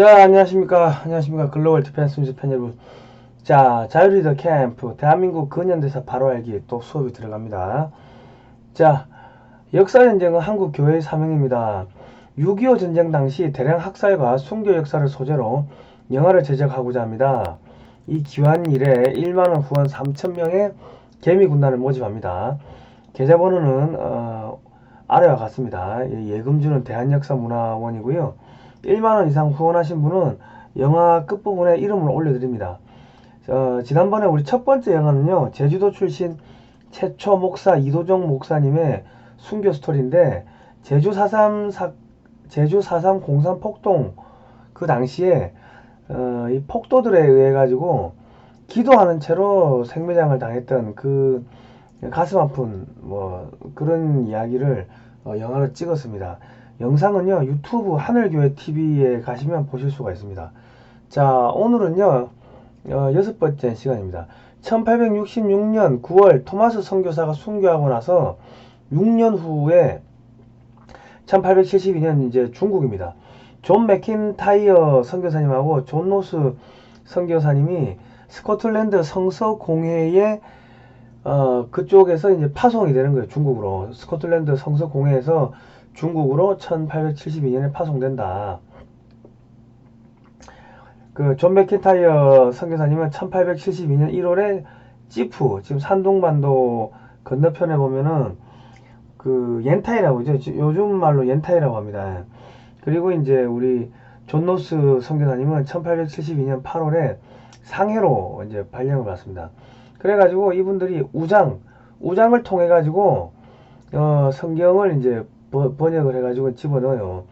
자, 안녕하십니까. 글로벌 디펜스 뉴스 팬 여러분. 자, 자유리더 캠프, 대한민국 근현대사 바로 알기 또 수업이 들어갑니다. 자, 역사전쟁은 한국 교회의 사명입니다. 6.25 전쟁 당시 대량 학살과 순교 역사를 소재로 영화를 제작하고자 합니다. 이 기환 이래 1만원 후원 3,000명의 개미군단을 모집합니다. 계좌번호는 아래와 같습니다. 예금주는 대한역사문화원이고요. 1만원 이상 후원하신 분은 영화 끝부분에 이름을 올려드립니다. 지난번에 우리 첫 번째 영화는요, 제주도 출신 최초 목사 이도종 목사님의 순교 스토리인데, 제주 4.3 공산 폭동 그 당시에 이 폭도들에 의해 가지고 기도하는 채로 생매장을 당했던 그 가슴 아픈 뭐 그런 이야기를 영화로 찍었습니다. 영상은요, 유튜브 하늘교회 TV에 가시면 보실 수가 있습니다. 자, 오늘은요, 6번째 시간입니다. 1866년 9월 토마스 선교사가 순교하고 나서 6년 후에 1872년 이제 중국입니다. 존 맥킨타이어 선교사님하고 존 노스 선교사님이 스코틀랜드 성서공회에 그쪽에서 이제 파송이 되는 거예요. 중국으로. 스코틀랜드 성서공회에서 중국으로 1872년에 파송된다. 그 존 맥킨타이어 선교사님은 1872년 1월에 찌푸, 지금 산동반도 건너편에 보면은 그 옌타이라고 하죠. 요즘 말로 옌타이라고 합니다. 그리고 이제 우리 존 노스 선교사님은 1872년 8월에 상해로 이제 발령을 받습니다. 그래가지고 이분들이 우장을 통해 가지고 성경을 이제 번역을 해가지고 집어넣어요.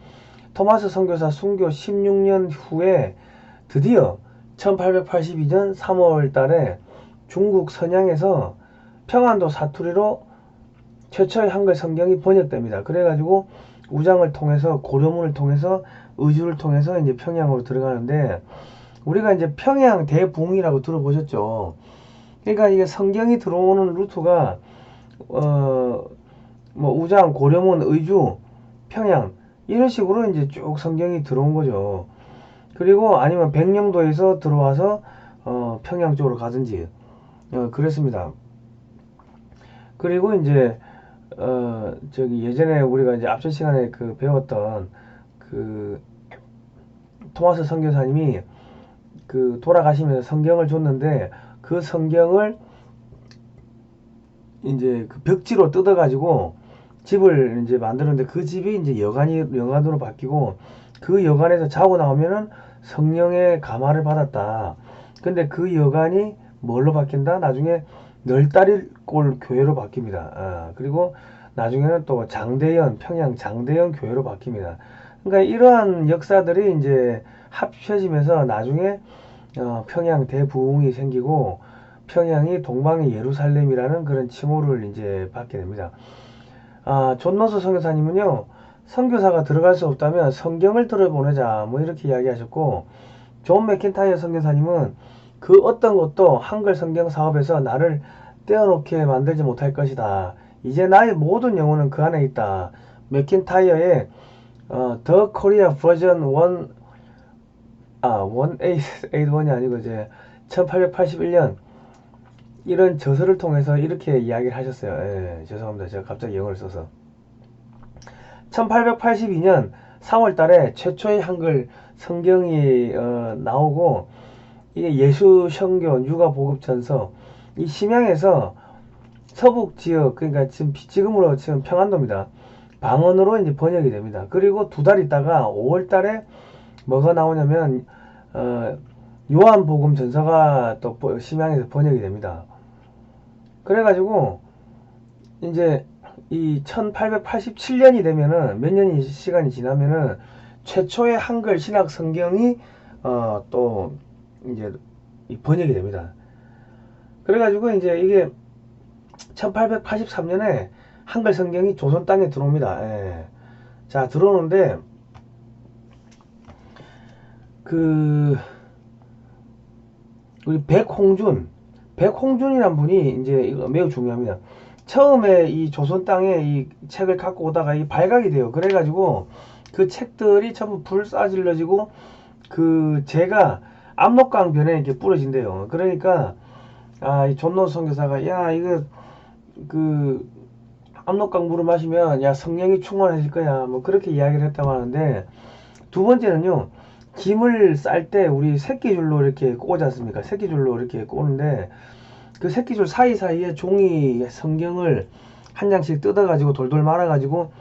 토마스 선교사 순교 16년 후에 드디어 1882년 3월 달에 중국 선양에서 평안도 사투리로 최초의 한글 성경이 번역됩니다. 그래가지고 우장을 통해서 고려문을 통해서 의주를 통해서 이제 평양으로 들어가는데, 우리가 이제 평양 대붕이라고 들어보셨죠? 그러니까 이게 성경이 들어오는 루트가 뭐 우장, 고려문, 의주, 평양 이런 식으로 이제 쭉 성경이 들어온 거죠. 그리고 아니면 백령도에서 들어와서 평양 쪽으로 가든지 그랬습니다. 그리고 이제 저기 예전에 우리가 이제 앞전 시간에 그 배웠던 그 토마스 선교사님이 그 돌아가시면서 성경을 줬는데, 그 성경을 이제 그 벽지로 뜯어가지고 집을 이제 만드는데, 그 집이 이제 여관으로 바뀌고, 그 여관에서 자고 나오면은 성령의 감화를 받았다. 근데 그 여관이 뭘로 바뀐다? 나중에 널다리골 교회로 바뀝니다. 그리고 나중에는 또 평양 장대현 교회로 바뀝니다. 그러니까 이러한 역사들이 이제 합쳐지면서 나중에 평양 대부흥이 생기고, 평양이 동방의 예루살렘이라는 그런 칭호를 이제 받게 됩니다. 존 노스 선교사님은요, 선교사가 들어갈 수 없다면 성경을 들어보내자 뭐 이렇게 이야기하셨고, 존 맥킨타이어 선교사님은 그 어떤 것도 한글 성경 사업에서 나를 떼어놓게 만들지 못할 것이다. 이제 나의 모든 영혼은 그 안에 있다. 맥킨타이어의 The Korea Version 1881이 아니고 이제 1881년 이런 저서를 통해서 이렇게 이야기를 하셨어요. 예, 죄송합니다. 제가 갑자기 영어를 써서. 1882년 3월 달에 최초의 한글 성경이 나오고, 이게 예수성교 유가보급전서, 이 심양에서 서북 지역, 그러니까 지금으로 지금 평안도입니다. 방언으로 이제 번역이 됩니다. 그리고 2달 있다가 5월 달에 뭐가 나오냐면 요한복음 전서가 또 심양에서 번역이 됩니다. 그래가지고 이제 이 1887년이 되면은, 몇 년이 시간이 지나면은 최초의 한글 신약 성경이 또 이제 번역이 됩니다. 그래가지고 이제 이게 1883년에 한글 성경이 조선 땅에 들어옵니다. 예. 자, 들어오는데 그 우리 백홍준이란 분이 이제 이거 매우 중요합니다. 처음에 이 조선 땅에 이 책을 갖고 오다가 이 발각이 돼요. 그래가지고 그 책들이 전부 불사질러지고 그 재가 압록강 변에 이렇게 뿌려진대요. 그러니까 이 존노 선교사가 야 이거 그 압록강 물을 마시면 야 성령이 충만해질 거야 뭐 그렇게 이야기를 했다고 하는데, 두 번째는요, 김을 쌀 때 우리 새끼줄로 이렇게 꼬지 않습니까? 새끼줄로 이렇게 꼬는데 그 새끼줄 사이사이에 종이 성경을 한 장씩 뜯어가지고 돌돌 말아가지고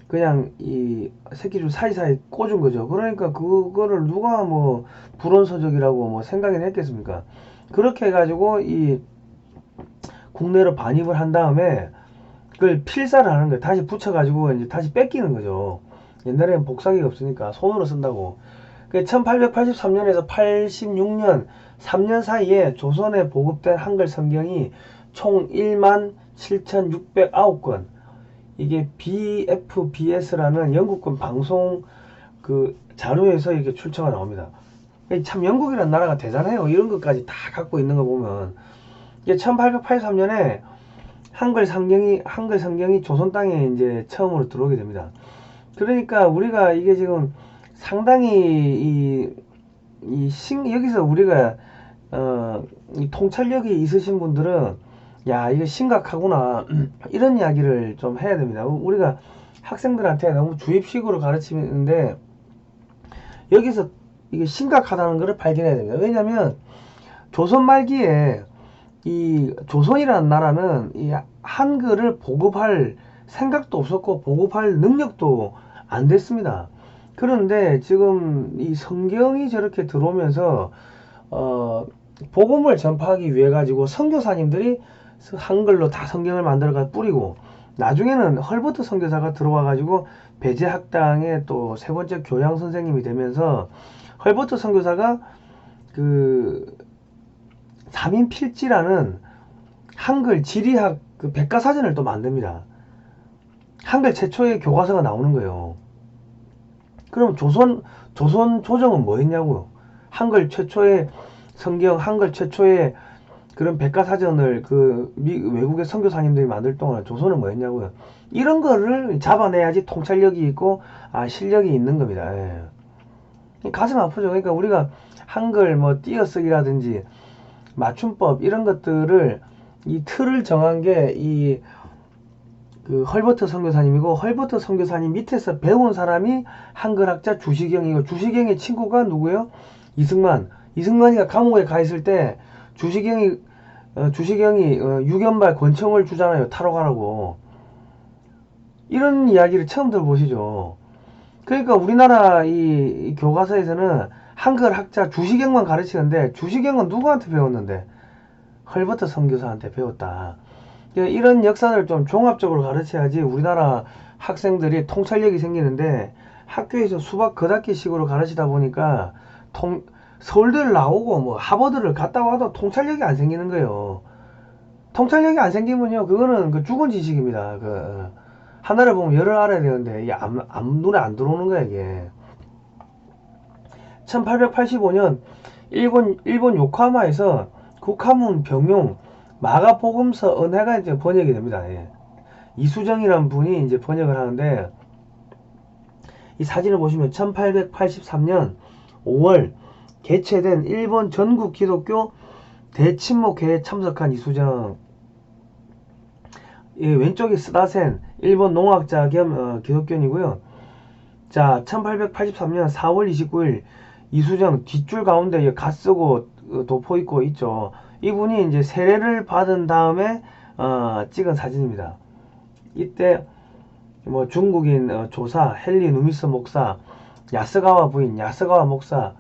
그냥 이 새끼줄 사이사이 꽂은 거죠. 그러니까 그거를 누가 뭐 불온서적이라고 뭐 생각이나 했겠습니까? 그렇게 해가지고 이 국내로 반입을 한 다음에 그걸 필사를 하는 거예요. 다시 붙여가지고 이제 다시 뺏기는 거죠. 옛날에는 복사기가 없으니까 손으로 쓴다고. 1883년에서 86년 3년 사이에 조선에 보급된 한글 성경이 총 1만 7,609권. 이게 BFBS라는 영국군 방송 그 자료에서 이렇게 출처가 나옵니다. 참 영국이라는 나라가 대단해요. 이런 것까지 다 갖고 있는 거 보면. 이게 1883년에 한글 성경이 조선 땅에 이제 처음으로 들어오게 됩니다. 그러니까 우리가 이게 지금 상당히 여기서 우리가 이 통찰력이 있으신 분들은 야 이거 심각하구나 이런 이야기를 좀 해야 됩니다. 우리가 학생들한테 너무 주입식으로 가르치는데 여기서 이게 심각하다는 것을 발견해야 됩니다. 왜냐하면 조선 말기에 이 조선이라는 나라는 이 한글을 보급할 생각도 없었고 보급할 능력도 안 됐습니다. 그런데 지금 이 성경이 저렇게 들어오면서 복음을 전파하기 위해 가지고 선교사님들이 한글로 다 성경을 만들어가 뿌리고, 나중에는 헐버트 선교사가 들어와 가지고 배제학당의 또 세 번째 교양 선생님이 되면서 헐버트 선교사가 그 3인 필지라는 한글 지리학 그 백과사전을 또 만듭니다. 한글 최초의 교과서가 나오는 거예요. 그럼 조선 조정은 뭐 했냐고요? 한글 최초의 성경, 한글 최초의 그런 백과사전을 그 외국의 선교사님들이 만들 동안 조선은 뭐 했냐고요? 이런 거를 잡아내야지 통찰력이 있고 실력이 있는 겁니다. 예. 가슴 아프죠. 그러니까 우리가 한글 뭐 띄어쓰기라든지 맞춤법 이런 것들을 이 틀을 정한 게 그 헐버트 선교사님이고, 헐버트 선교사님 밑에서 배운 사람이 한글학자 주시경이고, 주시경의 친구가 누구예요? 이승만이가 감옥에 가 있을 때 주시경이 유견발 권총을 주잖아요. 타러 가라고. 이런 이야기를 처음 들어보시죠. 그러니까 우리나라 이 교과서에서는 한글 학자 주시경만 가르치는데, 주시경은 누구한테 배웠는데? 헐버트 선교사한테 배웠다. 이런 역사를 좀 종합적으로 가르쳐야지 우리나라 학생들이 통찰력이 생기는데, 학교에서 수박 겉핥기식으로 가르치다 보니까 서울대를 나오고 뭐 하버드를 갔다 와도 통찰력이 안 생기는 거예요. 통찰력이 안 생기면요, 그거는 그 죽은 지식입니다. 하나를 보면 열을 알아야 되는데 이게 눈에 안 들어오는 거야 이게. 1885년 일본 요코하마에서 국화문 병용 마가복음서 은혜가 이제 번역이 됩니다. 예. 이수정이라는 분이 이제 번역을 하는데, 이 사진을 보시면 1883년 5월 개최된 일본 전국 기독교 대침묵회에 참석한 이수정. 왼쪽이 스다센 일본 농학자 겸 기독교인이고요. 자, 1883년 4월 29일 이수정 뒷줄 가운데 갓 쓰고 도포 입고 있죠. 이분이 이제 세례를 받은 다음에 찍은 사진입니다. 이때 뭐 중국인 조사 헨리 누미스 목사, 야스가와 부인 야스가와 목사,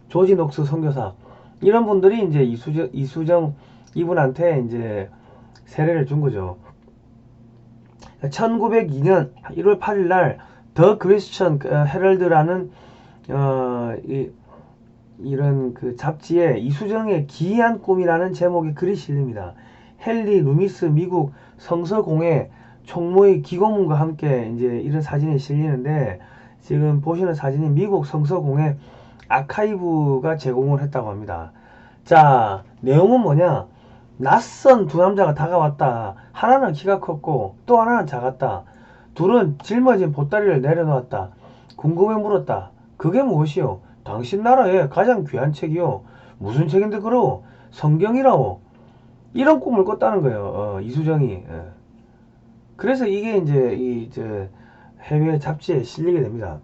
조지 녹스 선교사, 이런 분들이 이제 이수정 이분한테 이제 세례를 준 거죠. 1902년 1월 8일 날 더 크리스천 헤럴드라는 이런 그 잡지에 이수정의 기이한 꿈이라는 제목의 글이 실립니다. 헨리 루미스 미국 성서공회 총무의 기고문과 함께 이제 이런 사진이 실리는데, 지금 보시는 사진이 미국 성서공회 아카이브가 제공을 했다고 합니다. 자, 내용은 뭐냐? 낯선 두 남자가 다가왔다. 하나는 키가 컸고 또 하나는 작았다. 둘은 짊어진 보따리를 내려놓았다. 궁금해 물었다. 그게 무엇이요? 당신 나라에 가장 귀한 책이요. 무슨 책인데 그러고 성경이라고. 이런 꿈을 꿨다는 거예요. 이수정이. 예. 그래서 이게 이제 해외 잡지에 실리게 됩니다.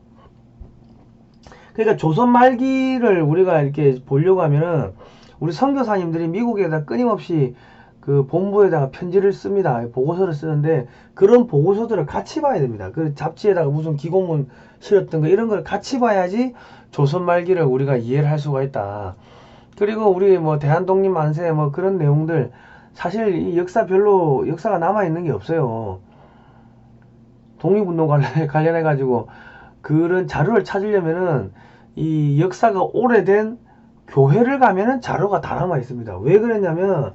그러니까 조선 말기를 우리가 이렇게 보려고 하면은 우리 선교사님들이 미국에다 끊임없이 그 본부에다가 편지를 씁니다. 보고서를 쓰는데 그런 보고서들을 같이 봐야 됩니다. 그 잡지에다가 무슨 기고문 실었던 거 이런 걸 같이 봐야지 조선 말기를 우리가 이해를 할 수가 있다. 그리고 우리 뭐 대한독립 만세 뭐 그런 내용들 사실 이 역사 별로 역사가 남아있는 게 없어요. 독립운동 관련해 가지고 그런 자료를 찾으려면은 이 역사가 오래된 교회를 가면은 자료가 다 남아 있습니다. 왜 그랬냐면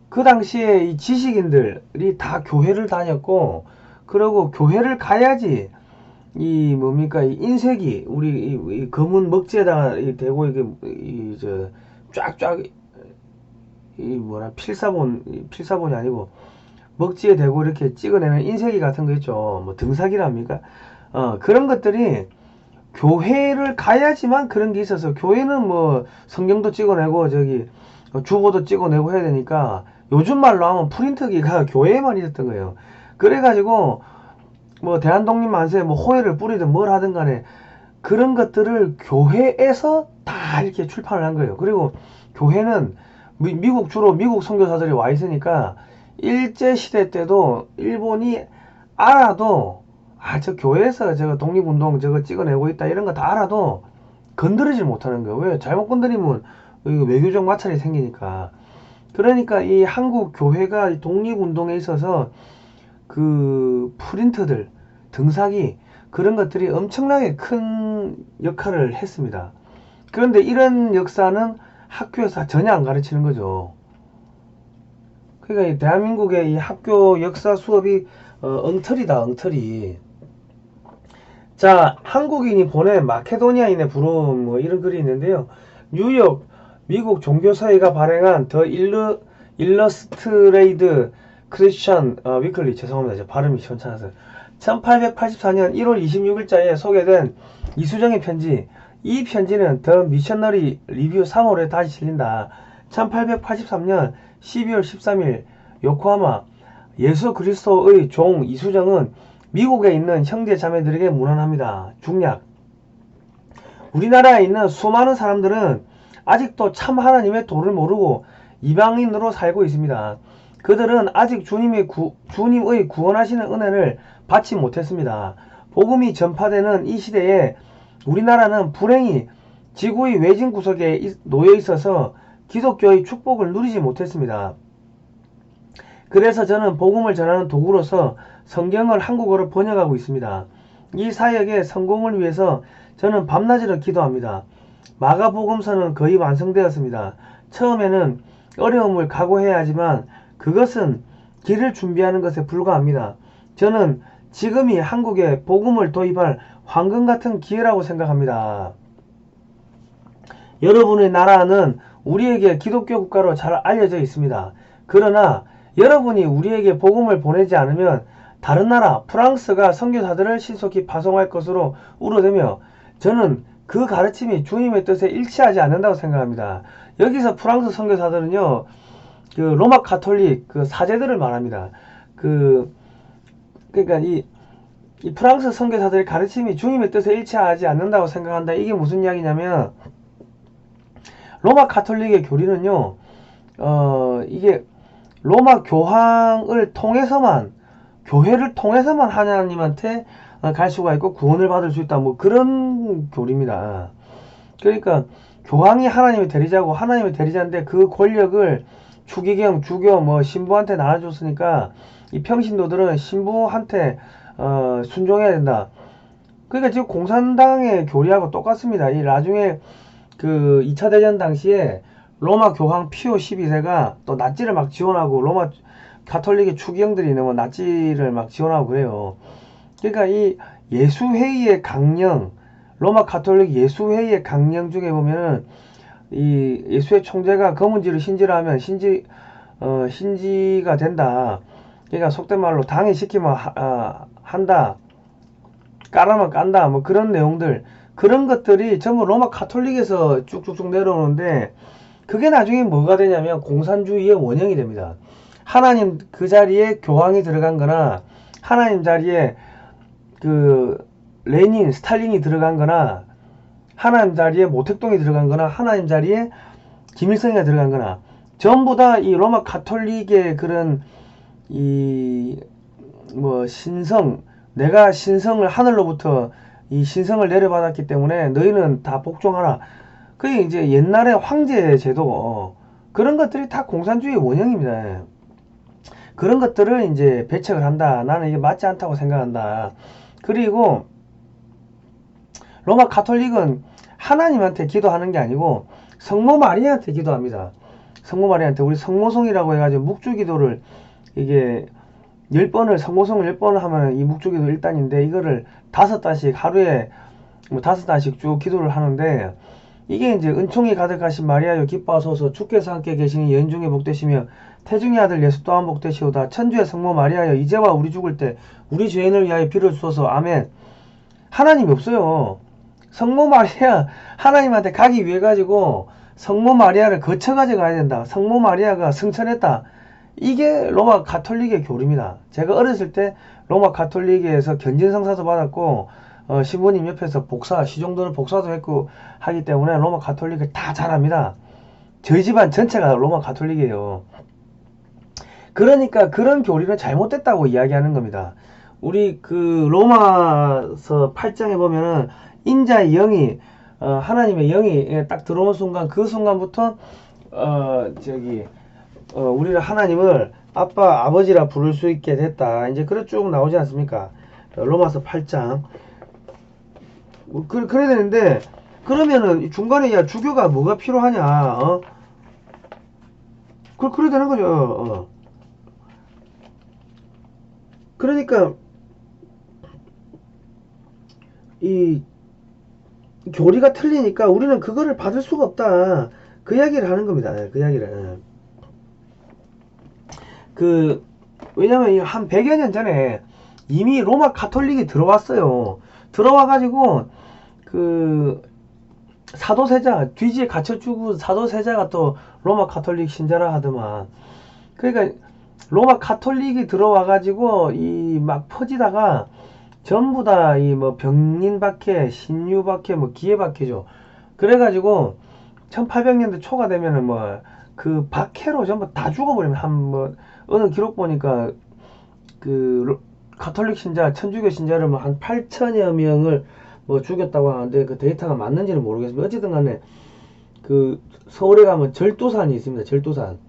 그 당시에 이 지식인들이 다 교회를 다녔고 그리고 교회를 가야지 이 뭡니까 이 인쇄기 우리 이 검은 먹지에다가 대고 이게 쫙쫙 이 뭐라 필사본이 아니고 먹지에 대고 이렇게 찍어내는 인쇄기 같은 거 있죠. 뭐 등사기랍니까? 그런 것들이 교회를 가야지만 그런 게 있어서 교회는 뭐 성경도 찍어내고 저기 주보도 찍어내고 해야 되니까 요즘 말로 하면 프린터기가 교회에만 있었던 거예요. 그래가지고 뭐 대한독립 만세 뭐 호해를 뿌리든 뭘 하든 간에 그런 것들을 교회에서 다 이렇게 출판을 한 거예요. 그리고 교회는 주로 미국 선교사들이 와 있으니까 일제시대 때도 일본이 알아도 저 교회에서 저거 독립운동 저거 찍어내고 있다 이런 거 다 알아도 건드리지 못하는 거예요. 왜? 잘못 건드리면 외교적 마찰이 생기니까. 그러니까 이 한국 교회가 독립운동에 있어서 그 프린트들, 등사기 그런 것들이 엄청나게 큰 역할을 했습니다. 그런데 이런 역사는 학교에서 전혀 안 가르치는 거죠. 그러니까 이 대한민국의 이 학교 역사 수업이 엉터리다, 엉터리. 자, 한국인이 보낸 마케도니아인의 부름 뭐 이런 글이 있는데요. 뉴욕 미국 종교사회가 발행한 더 일러스트레이드 크리스천 위클리 죄송합니다. 발음이 시원찮아서 1884년 1월 26일자에 소개된 이수정의 편지 이 편지는 더 미셔너리 리뷰 3월에 다시 실린다. 1883년 12월 13일 요코하마 예수 그리스도의 종 이수정은 미국에 있는 형제 자매들에게 문안합니다. 중략 우리나라에 있는 수많은 사람들은 아직도 참 하나님의 도를 모르고 이방인으로 살고 있습니다. 그들은 아직 주님의 구원하시는 은혜를 받지 못했습니다. 복음이 전파되는 이 시대에 우리나라는 불행히 지구의 외진 구석에 놓여 있어서 기독교의 축복을 누리지 못했습니다. 그래서 저는 복음을 전하는 도구로서 성경을 한국어로 번역하고 있습니다. 이 사역의 성공을 위해서 저는 밤낮으로 기도합니다. 마가복음서는 거의 완성되었습니다. 처음에는 어려움을 각오해야 하지만 그것은 길을 준비하는 것에 불과합니다. 저는 지금이 한국에 복음을 도입할 황금 같은 기회라고 생각합니다. 여러분의 나라는 우리에게 기독교 국가로 잘 알려져 있습니다. 그러나 여러분이 우리에게 복음을 보내지 않으면 다른 나라 프랑스가 선교사들을 신속히 파송할 것으로 우려되며 저는 그 가르침이 주님의 뜻에 일치하지 않는다고 생각합니다. 여기서 프랑스 선교사들은요, 그 로마 가톨릭 그 사제들을 말합니다. 그러니까 이 프랑스 선교사들의 가르침이 주님의 뜻에 일치하지 않는다고 생각한다. 이게 무슨 이야기냐면 로마 가톨릭의 교리는요, 이게 로마 교황을 통해서만 교회를 통해서만 하나님한테 갈 수가 있고 구원을 받을 수 있다. 뭐 그런 교리입니다. 그러니까 교황이 하나님의 대리자고 하나님의 대리자인데 그 권력을 추기경, 주교, 뭐 신부한테 나눠줬으니까 이 평신도들은 신부한테 순종해야 된다. 그러니까 지금 공산당의 교리하고 똑같습니다. 이 나중에 그 2차 대전 당시에 로마 교황 피오 12세가 또 나치를 막 지원하고 로마 가톨릭의 추기경들이 뭐 나치를 막 지원하고 그래요. 그러니까 이 예수회의의 강령, 로마 가톨릭 예수회의의 강령 중에 보면은 이 예수의 총재가 검은지를 신지를 하면 신지가 된다. 그러니까 속된 말로 당에 시키면 한다. 까라면 깐다. 뭐 그런 내용들. 그런 것들이 전부 로마 가톨릭에서 쭉쭉쭉 내려오는데, 그게 나중에 뭐가 되냐면 공산주의의 원형이 됩니다. 하나님 그 자리에 교황이 들어간 거나, 하나님 자리에 그 레닌, 스탈린이 들어간 거나, 하나님 자리에 모택동이 들어간 거나, 하나님 자리에 김일성이 들어간 거나, 전부 다 이 로마 가톨릭의 그런 이 뭐 신성, 내가 신성을 하늘로부터 이 신성을 내려받았기 때문에 너희는 다 복종하라. 그게 이제 옛날에 황제 제도, 그런 것들이 다 공산주의 원형입니다. 그런 것들을 이제 배척을 한다. 나는 이게 맞지 않다고 생각한다. 그리고 로마 가톨릭은 하나님한테 기도하는 게 아니고 성모 마리아한테 기도합니다. 성모 마리아한테 우리 성모송이라고 해가지고 묵주기도를, 이게 10번을, 성모송을 10번을 하면 이 묵주기도 1단인데, 이거를 5단씩 하루에 뭐 5단씩 쭉 기도를 하는데, 이게 이제 은총이 가득하신 마리아여 기뻐하소서, 주께서 함께 계시니 여인 중에 복되시며 태중의 아들 예수 또한 복되시오다. 천주의 성모 마리아여 이제와 우리 죽을 때 우리 죄인을 위하여 빌어주소서. 아멘. 하나님이 없어요. 성모 마리아, 하나님한테 가기 위해 가지고 성모 마리아를 거쳐가지고 가야 된다. 성모 마리아가 승천했다. 이게 로마 가톨릭의 교리입니다. 제가 어렸을 때 로마 가톨릭에서 견진성사도 받았고, 신부님 옆에서 복사, 시종도는 복사도 했고 하기 때문에 로마 가톨릭을 다 잘합니다. 저희 집안 전체가 로마 가톨릭이에요. 그러니까 그런 교리는 잘못됐다고 이야기하는 겁니다. 우리 그 로마서 8장에 보면은 인자의 영이, 하나님의 영이 딱 들어온 순간, 그 순간부터 우리는 하나님을 아빠, 아버지라 부를 수 있게 됐다. 이제 그래 쭉 나오지 않습니까? 로마서 8장. 그래야 되는데, 그러면은 중간에 야 주교가 뭐가 필요하냐? 그래야 되는 거죠. 그러니까 이 교리가 틀리니까 우리는 그거를 받을 수가 없다. 그 이야기를 하는 겁니다. 그 이야기를. 왜냐면 한 100여 년 전에 이미 로마 가톨릭이 들어왔어요. 들어와가지고 사도세자, 뒤지에 갇혀 죽은 사도세자가 또 로마 가톨릭 신자라 하더만. 그러니까 로마 가톨릭이 들어와가지고 이 막 퍼지다가 전부 다 이 뭐 병린박해, 신유박해, 뭐 기해박해죠. 그래가지고 1800년대 초가 되면은 뭐 그 박해로 전부 다 죽어버리면, 어느 기록 보니까 가톨릭 신자, 천주교 신자를 뭐 한 8천여 명을 뭐 죽였다고 하는데, 그 데이터가 맞는지는 모르겠습니다. 어쨌든 간에 서울에 가면 절도산이 있습니다. 절도산.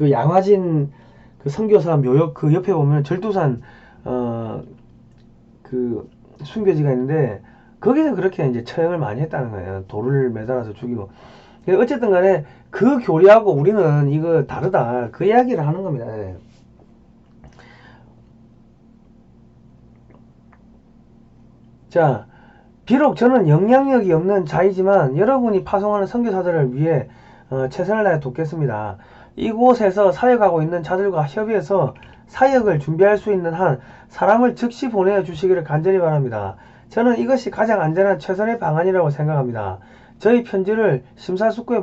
양화진 선교사 묘역 그 옆에 보면 절도산 순교지가 있는데, 거기서 그렇게 이제 처형을 많이 했다는 거예요. 돌을 매달아서 죽이고. 어쨌든 간에 그 교리하고 우리는 이거 다르다. 그 이야기를 하는 겁니다. 자, 비록 저는 영향력이 없는 자이지만 여러분이 파송하는 선교사들을 위해 최선을 다해 돕겠습니다. 이곳에서 사역하고 있는 자들과 협의해서 사역을 준비할 수 있는 한 사람을 즉시 보내주시기를 간절히 바랍니다. 저는 이것이 가장 안전한 최선의 방안이라고 생각합니다. 저희 편지를 심사숙고해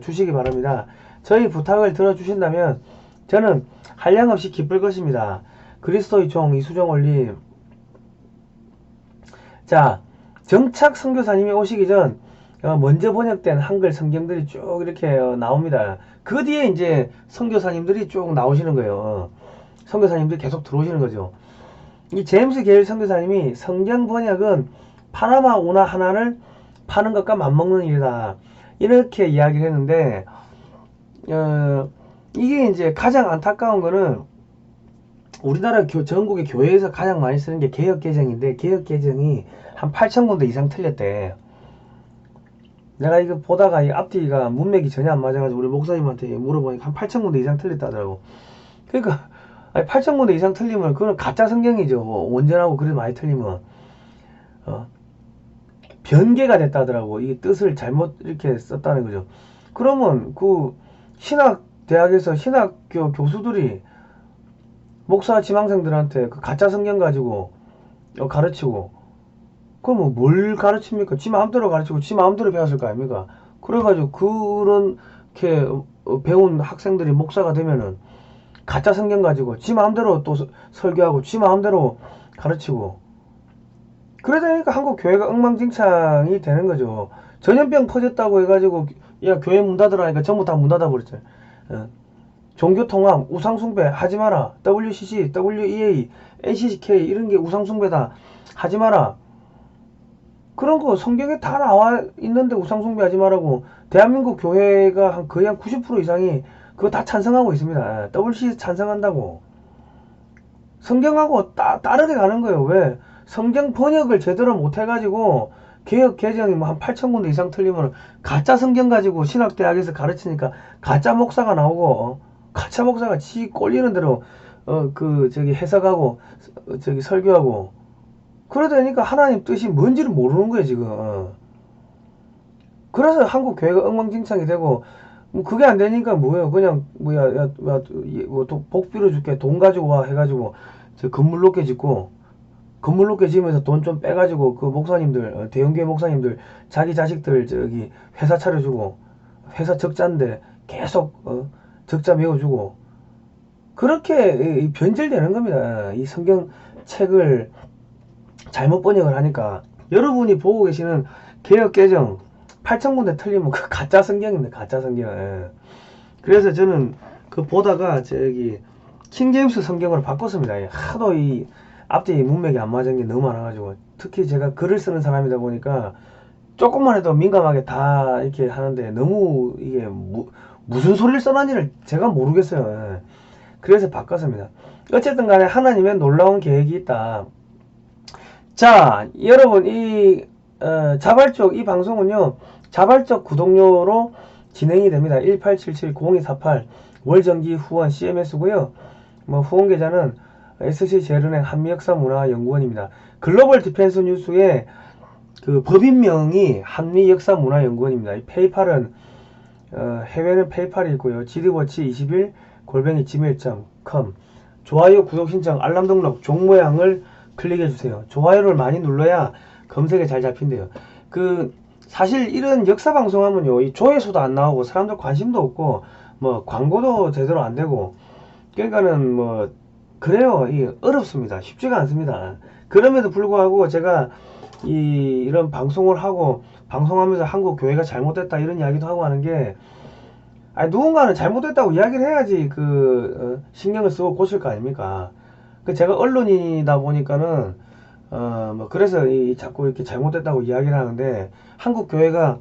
주시기 바랍니다. 저희 부탁을 들어주신다면 저는 한량없이 기쁠 것입니다. 그리스도의 종 이수정 올림. 자, 정착 선교사님이 오시기 전 먼저 번역된 한글 성경들이 쭉 이렇게 나옵니다. 그 뒤에 이제 선교사님들이 쭉 나오시는 거예요. 선교사님들이 계속 들어오시는 거죠. 이 제임스 게일 선교사님이 성경 번역은 파나마 운하 하나를 파는 것과 맞먹는 일이다, 이렇게 이야기를 했는데, 이게 이제 가장 안타까운 거는 우리나라 전국의 교회에서 가장 많이 쓰는 게 개역개정인데, 개역개정이 한 8,000군데 이상 틀렸대. 내가 이거 보다가 이 앞뒤가 문맥이 전혀 안 맞아가지고 우리 목사님한테 물어보니까 한 8,000군데 이상 틀렸다 하더라고. 그러니까 8,000군데 이상 틀리면 그건 가짜 성경이죠. 원전하고 그래 많이 틀리면 변개가 됐다 하더라고. 이게 뜻을 잘못 이렇게 썼다는 거죠. 그러면 그 신학대학에서 신학교 교수들이 목사 지망생들한테 그 가짜 성경 가지고 가르치고, 그럼 뭘 가르칩니까? 지 마음대로 가르치고 지 마음대로 배웠을 거 아닙니까? 그래가지고 그렇게 배운 학생들이 목사가 되면은 가짜 성경 가지고 지 마음대로 또 설교하고 지 마음대로 가르치고 그러다 보니까 한국 교회가 엉망진창이 되는 거죠. 전염병 퍼졌다고 해가지고 야 교회 문 닫으라니까 전부 다 문 닫아 버렸잖아요. 종교통합, 우상숭배 하지 마라. WCC, WEA, NCCK 이런 게 우상숭배다. 하지 마라. 그런 거 성경에 다 나와 있는데 우상숭배 하지 말라고. 대한민국 교회가 거의 한 90% 이상이 그거 다 찬성하고 있습니다. WCC 찬성한다고. 성경하고 다르게 가는 거예요. 왜? 성경 번역을 제대로 못 해가지고 개혁 개정이 뭐 한 8,000군데 이상 틀리면 가짜 성경 가지고 신학대학에서 가르치니까 가짜 목사가 나오고 가짜 목사가 지 꼴리는 대로 해석하고 설교하고 그러다 보니까 하나님 뜻이 뭔지를 모르는 거예요 지금. 그래서 한국 교회가 엉망진창이 되고 뭐 그게 안 되니까 뭐예요 그냥 복 빌어줄게 돈 가지고 와 해가지고 저 건물 높게 짓고 건물 높게 지으면서 돈 좀 빼가지고 그 목사님들 대형교회 목사님들 자기 자식들 저기 회사 차려주고 회사 적자인데 계속 적자 메워주고 그렇게 변질되는 겁니다. 이 성경책을 잘못 번역을 하니까 여러분이 보고 계시는 개혁개정 8,000군데 틀리면 그 가짜 성경입니다. 가짜 성경. 그래서 저는 그 보다가 저기 킹제임스 성경으로 바꿨습니다. 하도 이 앞뒤 문맥이 안 맞은 게 너무 많아가지고 특히 제가 글을 쓰는 사람이다 보니까 조금만 해도 민감하게 다 이렇게 하는데 너무 이게 무슨 소리를 써놨는지를 제가 모르겠어요. 그래서 바꿨습니다. 어쨌든 간에 하나님의 놀라운 계획이 있다. 자, 여러분 자발적 이 방송은요 자발적 구독료로 진행이 됩니다. 1877-0248 월정기 후원 CMS고요. 뭐 후원 계좌는 SC제일은행 한미역사문화연구원입니다. 글로벌 디펜스 뉴스의 그 법인명이 한미역사문화연구원입니다. 페이팔은 해외는 페이팔이 있고요. GD워치21 gmail.com 좋아요, 구독 신청, 알람 등록, 종 모양을 클릭해주세요. 좋아요를 많이 눌러야 검색에 잘 잡힌대요. 사실 이런 역사 방송하면요, 이 조회수도 안 나오고 사람들 관심도 없고 뭐 광고도 제대로 안 되고 그러니까는 뭐 그래요. 어렵습니다. 쉽지가 않습니다. 그럼에도 불구하고 제가 이런 방송을 하고 방송하면서 한국 교회가 잘못됐다 이런 이야기도 하고 하는 게 누군가는 잘못됐다고 이야기를 해야지 신경을 쓰고 고칠 거 아닙니까? 제가 언론인이다 보니까는 뭐 그래서 자꾸 이렇게 잘못됐다고 이야기를 하는데 한국 교회가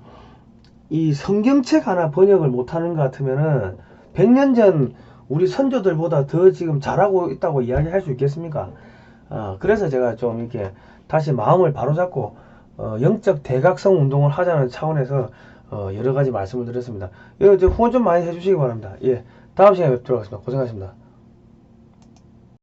이 성경책 하나 번역을 못하는 것 같으면은 100년 전 우리 선조들보다 더 지금 잘하고 있다고 이야기할 수 있겠습니까? 그래서 제가 좀 이렇게 다시 마음을 바로잡고 영적 대각성 운동을 하자는 차원에서 여러 가지 말씀을 드렸습니다. 후원 좀 많이 해주시기 바랍니다. 예, 다음 시간에 뵙도록 하겠습니다. 고생하셨습니다.